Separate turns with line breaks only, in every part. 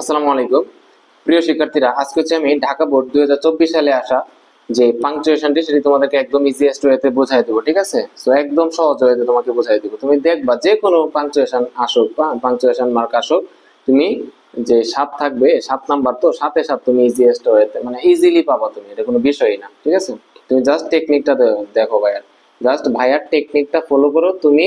আসসালামু আলাইকুম প্রিয় শিক্ষার্থীরা, আজকে হচ্ছে আমি ঢাকা বোর্ড 2024 সালে আসা যে পাংচুয়েশনটি সেটি তোমাদেরকে একদম ইজিয়েস্ট ওয়েতে বোঝাই দেবো। ঠিক আছে, সো একদম সহজ ওয়েতে তোমাকে বোঝাই দেবো। তুমি দেখবা যে কোনো পাংচুয়েশন আসুক বা পাংচুয়েশন মার্ক আসুক, তুমি যে 7 থাকবে 7 নাম্বার, তো 7-এ 7 তুমি ইজিয়েস্ট ওয়েতে মানে ইজিলি পাবা, তুমি এটা কোনো বিষয়ই না। ঠিক আছে, তুমি জাস্ট টেকনিকটা দেখো ভাইয়ার, জাস্ট ভাইয়ার টেকনিকটা ফলো করো। তুমি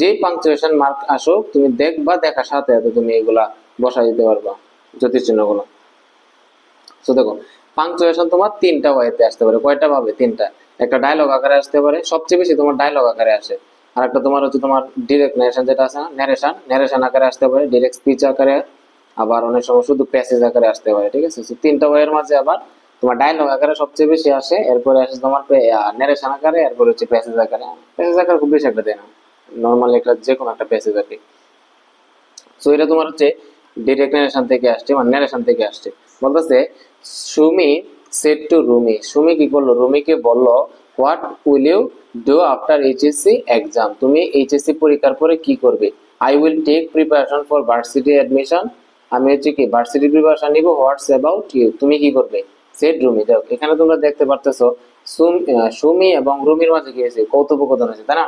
যে পাংচুয়েশন মার্ক আসুক তুমি দেখবা, দেখার সাথে সাথে তুমি এগুলা বসাই দিতে পারবা জ্যোতিষ চিহ্নগুলো। তো দেখো, পাংচুয়েশন তোমার 3টা ওয়েতে আসতে পারে। কয়টা ভাবে? 3টা। একটা ডায়লগ আকারে আসতে পারে, সবচেয়ে বেশি তোমার ডায়লগ আকারে আসে। আর একটা তোমার হচ্ছে তোমার ডিরেক্ট ন্যারেশন, যেটা আছে না, ন্যারেশন আকারে আসতে পারে, ডিরেক্ট স্পিচ আকারে, আবার অনেক সময় শুধু প্যাসেজ আকারে আসতে পারে। ঠিক আছে, 3টা ওয়ের মাঝে আবার তোমার ডায়লগ আকারে সবচেয়ে বেশি আসে, এরপরে আসে তোমার ন্যারেশন আকারে, এরপরে হচ্ছে প্যাসেজ আকারে। প্যাসেজ আকারে খুব বেশি একটা দেয় না, নর্মালি একটা যে কোনো একটা প্যাসেজ আর কি। সো এটা তোমার হচ্ছে ডিরেক্ট ন্যারেশন থেকে আসছে, মানে ন্যারেশন থেকে আসছে। বলতেছে সুমি সেড টু রুমি, সুমি কি করলো? রুমিকে বললো what will you do after HSC exam, তুমি এইচএসসি পরীক্ষার পরে কি করবে? I will take preparation for varsity admission, আমি হচ্ছে কি ভার্সিটি প্রিপারেশন নিব। হোয়াটস অ্যাবাউট ইউ, তুমি কি করবে? সেড রুমি। দেখো এখানে তোমরা দেখতে পারতেছো সুমি এবং রুমির মাঝে কি হয়েছে? কৌতুকবোধন হয়েছে, তাই না?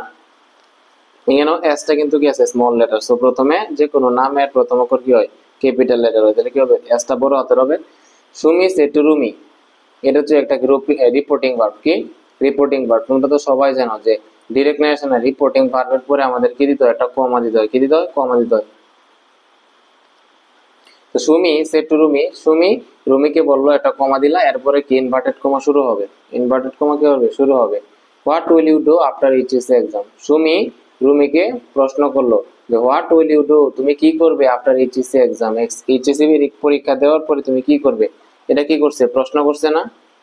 এখানেও এসটা কিন্তু কি আছে? Small letter. সো প্রথমে যে কোনো নামের প্রথম অক্ষর কি হয়? ক্যাপিটাল লেটার হয়। তাহলে কি হবে? এসটা বড় হাতের হবে। সুমি সে টু রুমি, এটা হচ্ছে একটা রিপোর্টিং ভার্ব। কি রিপোর্টিং ভার্ব? তোমরা তো সবাই জানো যে ডিরেক্ট ন্যারেশনে রিপোর্টিং ভার্বের পরে আমাদের কি দিতে হয়? একটা কমা দিতে হয়। কি দিতে হয়? কমা দিতে হয়। তো সুমি সে টু রুমি, সুমি রুমিকে বললো, একটা কমা দিলা, এরপরে কি ইনভার্টেড কমা শুরু হবে। ইনভার্টেড কমা কি হবে? শুরু হবে। What will you do after HSC exam, Sumi রুমিকে প্রশ্ন করলো যে হোয়াট উইল ইউ ডু, তুমি কি করবে আফটার এইচএসসি এক্সাম, এইচএসসি পরীক্ষা দেওয়ার পরে তুমি কি করবে? এটা কি করছে? প্রশ্ন করছে না?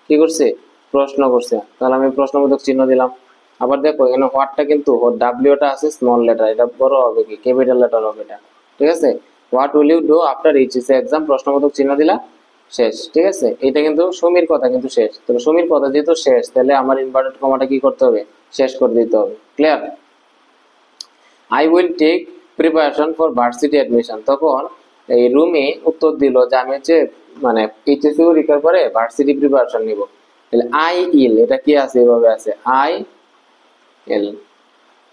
কি করছে? প্রশ্ন করছে। তাহলে আমি প্রশ্নবোধক চিহ্ন দিলাম। আবার দেখো এখানে হোয়াটটা কিন্তু ডাব্লিউটা আছে স্মল লেটার, এটা বড় হবে কি? ক্যাপিটাল লেটার হবে এটা। ঠিক আছে, what will you do after HSC exam, প্রশ্নবোধক চিহ্ন দিলা, শেষ। ঠিক আছে, এটা কিন্তু সুমির কথা কিন্তু শেষ। তো সুমির কথা যেহেতু শেষ, তাহলে আমার ইনভার্টেড কমাটা কি করতে হবে? শেষ করে দিতে হবে। Clear? I will take preparation for varsity admission, তখন এই রুমি উত্তর দিল যে আমি হচ্ছে মানে এইচএসসি পরীক্ষার পরে ভার্সিটি প্রিপারেশন নিব। তাহলে আই ইল, এটা কি আছে? এভাবে আছে আই এল।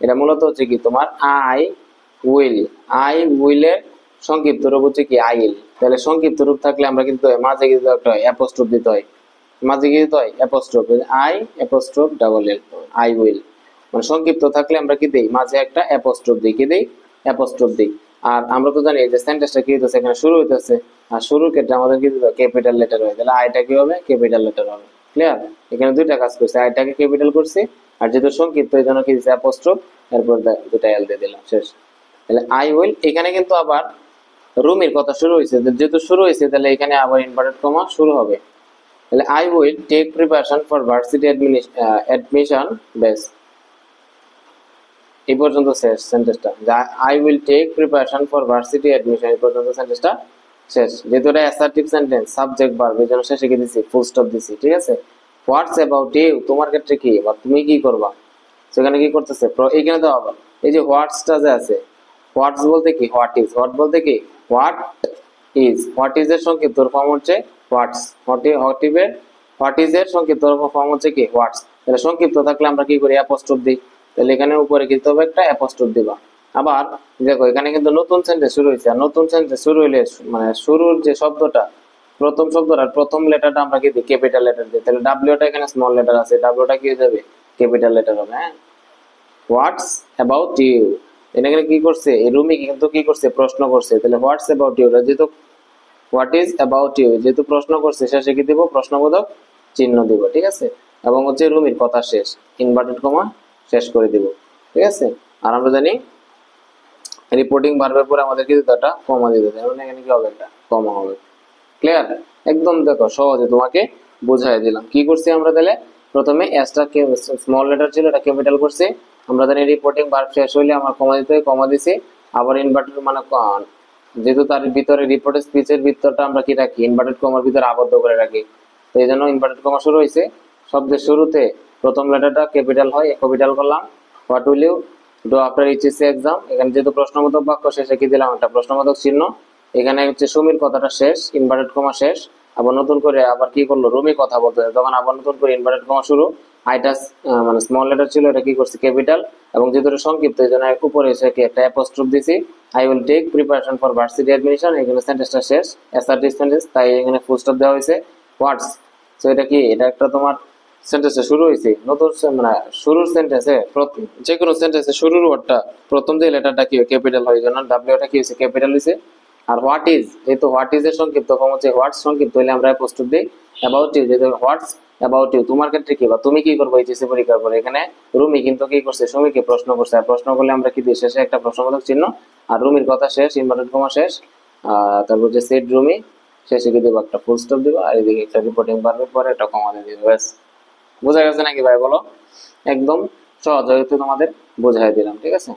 এটা মূলত হচ্ছে কি তোমার আই উইল, আই উইলের সংক্ষিপ্ত রূপ হচ্ছে কি আইল। তাহলে সংক্ষিপ্ত রূপ থাকলে আমরা কিন্তু মাঝে কিন্তু একটা অ্যাপোস্ট্রোফ দিতে হয়। মাঝে কি দিতে হয়? Apostrophe. I apostrophe double L, I will. মানে সংক্ষিপ্ত থাকলে আমরা কি দেই? মাঝে একটা অ্যাপোস্ট্রোফ দিই। কি দেই? অ্যাপোস্ট্রোফ দিই। আর আমরা তো জানি যে সেন্টেন্সটা কি হইতেছে, এখানে শুরু হইতেছে, আর শুরুর ক্ষেত্রে আমাদের কি দিতে হয়? ক্যাপিটাল লেটার হয়। তাহলে আইটা কি হবে? ক্যাপিটাল লেটার হবে। ক্লিয়ার? এখানে দুইটা কাজ করছে, আইটাকে ক্যাপিটাল করছি, আর যেহেতু সংক্ষিপ্ত এই জন্য কি দিচ্ছে? অ্যাপোস্ট্রোফ, এরপর দুটা এল দিয়ে দিলাম, শেষ। তাহলে আই উইল, এখানে কিন্তু আবার রুমির কথা শুরু হয়েছে, যেহেতু শুরু হয়েছে তাহলে এখানে আবার ইনভার্টেড কমা শুরু হবে। তাহলে I will take preparation for varsity admission, বেস। এই পর্যন্ত শেষ সেন্টেন্সটা। I will take preparation for varsity admission, এই পর্যন্ত সেন্টেন্সটা শেষ। যেহেতু এটা অ্যাসার্টিভ সেন্টেন্স, সাবজেক্ট ভার্ব, এই জন্য শেষে কি দিছি? ফুল স্টপ দিছি। ঠিক আছে, হোয়াটস অ্যাবাউট ইউ, তোমার ক্ষেত্রে কি বা তুমি কি করবা? সেখানে কি করতেছে? এইখানে তো আবার এই যে হোয়াটসটা যে আছে, হোয়াটস বলতে কি? What is. হোয়াট বলতে কি? What is. হোয়াট ইজ এর সংক্ষিপ্ত ফর্ম হচ্ছে হোয়াটস। হোয়াট ইজ এর সংক্ষিপ্ত ফর্ম হচ্ছে কি? হোয়াটস। তাহলে সংক্ষিপ্ত থাকলে আমরা কি করি? অ্যাপোস্ট্রোফ দিই। তাহলে এখানে উপরে কিন্তু হবে একটা অ্যাপোস্ট্রোফ দিবা। আবার দেখো এখানে কিন্তু নতুন সেন্টেন্স শুরু হয়েছে, আর নতুন সেন্টেন্স শুরু হইলে মানে শুরুর যে শব্দটা, প্রথম শব্দটার প্রথম লেটারটা আমরা কি দিই? ক্যাপিটাল লেটার দিই। তাহলে ডাব্লিউটা এখানে স্মল লেটার আছে, ডাব্লিউটা কি হয়ে যাবে? ক্যাপিটাল লেটার হবে। হ্যাঁ, হোয়াটস অ্যাবাউট ইউ, এখানে কি করছে? এই রুমি কিন্তু কি করছে? প্রশ্ন করছে। তাহলে হোয়াটস অ্যাবাউট ইউ, যেহেতু হোয়াট ইজ অ্যাবাউট ইউ যেহেতু প্রশ্ন করছে, শেষে কি দিব? প্রশ্নবোধক চিহ্ন দিব। ঠিক আছে, এবং হচ্ছে রুমির কথা শেষ, ইনভার্টেড কমা শেষ করে দিব। ঠিক আছে, আর আমরা জানি রিপোর্টিং ভার্বের পরে আমাদের কি দিতে? একটা কমা দিতে, মানে এখানে কি হবে? একটা কমা হবে। ক্লিয়ার? একদম দেখো সহজে তোমাকে বুঝাই দিলাম। কি করছি আমরা? তাহলে প্রথমে এসটা স্মল লেটার ছিল, এটা ক্যাপিটাল করছি। আমরা জানি রিপোর্টিং ভার্ব শেষ হইলে আমরা কমা দিতে হয়, কমা দিছি। আবার ইনভার্টেড মানে যেহেতু তার ভিতরে রিপোর্টের স্পিচের ভিতরটা আমরা কি রাখি? ইনভার্টেড কমার ভিতরে আবদ্ধ করে রাখি। তো এই জন্য ইনভার্টেড কমা শুরু হয়েছে। শব্দের শুরুতে প্রথম লেটারটা ক্যাপিটাল হয়, ক্যাপিটাল করলাম। What will you do after HSC exam, এখানে যেহেতু প্রশ্নবোধক বাক্য, শেষে কি দিলাম? একটা প্রশ্নবোধক চিহ্ন। এখানে হচ্ছে সুমির কথাটা শেষ, ইনভার্টেড কমা শেষ, আবার নতুন করে আবার কি করলো, রুমি কথা বলতে তখন আবার নতুন করে ইনভার্টেড কমা শুরু। আইটা মানে স্মল লেটার ছিল, এটা কি করছে ক্যাপিটাল, এবং যেহেতু সংক্ষিপ্ত এই জন্য উপরে এসে কি একটা অ্যাপোস্ট্রোফ দিছি। I will take preparation for varsity admission, এখানে সেন্টেন্সটা শেষ, অ্যাসার্টিভ সেন্টেন্স, তাই এখানে ফুল স্টপ দেওয়া হয়েছে। হোয়াটস, তো এটা কি, এটা একটা তোমার সেন্টেন্সে শুরু হয়েছে নতুন মানে শুরুর সেন্টেন্সে যে কোনো সেন্টেন্সে শুরুর ওয়ার্ডটা প্রথম যে লেটারটা কি ক্যাপিটাল হয়, জন্য ডাব্লিউটা কি হয়েছে ক্যাপিটাল হয়েছে। আর হোয়াট ইজ, যেহেতু হোয়াট ইজ এর সংক্ষিপ্ত ফর্ম হচ্ছে হোয়াটস, সংক্ষিপ্ত হলে আমরা প্রস্তুত দিই অ্যাবাউট ইউ, যেহেতু হোয়াটস অ্যাবাউট ইউ, তোমার ক্ষেত্রে কি বা তুমি কি করবো এইচএসসি পরীক্ষার পরে। এখানে রুমি কিন্তু কি করছে, সুমিকে প্রশ্ন করছে, আর প্রশ্ন করলে আমরা কি দিই শেষে একটা প্রশ্নবোধক চিহ্ন, আর রুমির কথা শেষ, ইনভার্টেড কমা শেষ, তারপর যে সেট রুমি, শেষে কি দেবো একটা ফুল স্টপ দেবো, আর এদিকে একটা রিপোর্টিং বাড়বে পরে একটা কমা দিয়ে দিবো, ব্যাস। বোঝা গেছে নাকি ভাই বলো? একদম সহজ হয়তো তোমাদের বোঝাই দিলাম, ঠিক আছে।